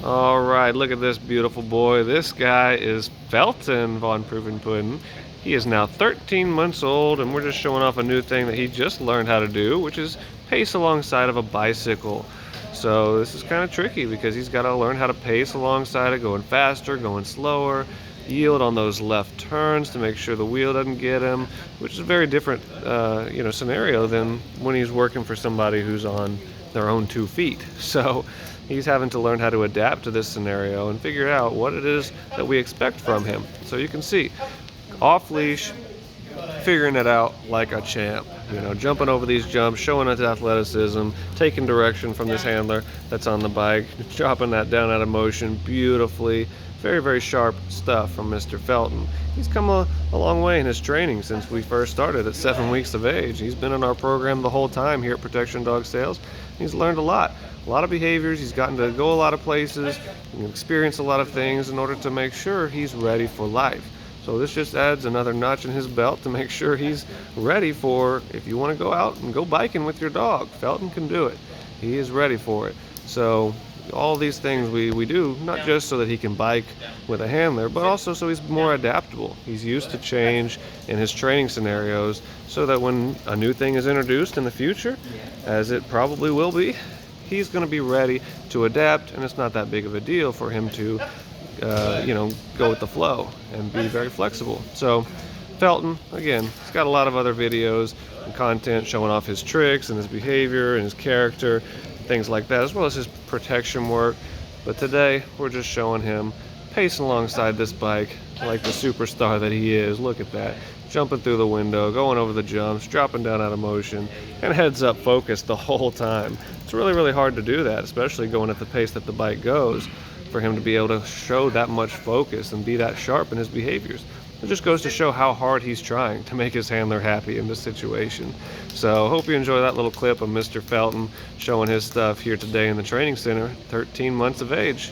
All right, look at this beautiful boy. This guy is Felton von Prufenpuden. He is now 13 months old, and we're just showing off a new thing that he just learned how to do, which is pace alongside of a bicycle. So this is kind of tricky because he's got to learn how to pace alongside it, going faster, going slower, yield on those left turns to make sure the wheel doesn't get him, which is a very different scenario than when he's working for somebody who's on their own 2 feet. So he's having to learn how to adapt to this scenario and figure out what it is that we expect from him. So you can see, off leash, figuring it out like a champ, jumping over these jumps, showing his athleticism, taking direction from this handler that's on the bike, dropping that down out of motion beautifully. Very, very sharp stuff from Mr. Felton. He's come a long way in his training since we first started at 7 weeks of age. He's been in our program the whole time here at Protection Dog Sales. He's learned a lot of behaviors. He's gotten to go a lot of places and experience a lot of things in order to make sure he's ready for life. So this just adds another notch in his belt to make sure he's ready for, if you want to go out and go biking with your dog, Felton can do it. He is ready for it. So all these things we do, not just so that he can bike with a handler, but also so he's more adaptable. He's used to change in his training scenarios so that when a new thing is introduced in the future, as it probably will be, he's going to be ready to adapt, and it's not that big of a deal for him to go with the flow and be very flexible. So Felton, again, he's got a lot of other videos and content showing off his tricks and his behavior and his character, things like that, as well as his protection work. But today we're just showing him pacing alongside this bike like the superstar that he is. Look at that, jumping through the window, going over the jumps, dropping down out of motion, and heads up focused the whole time. It's really, really hard to do that, especially going at the pace that the bike goes, for him to be able to show that much focus and be that sharp in his behaviors. It just goes to show how hard he's trying to make his handler happy in this situation. So hope you enjoy that little clip of Mr. Felton showing his stuff here today in the training center, 13 months of age.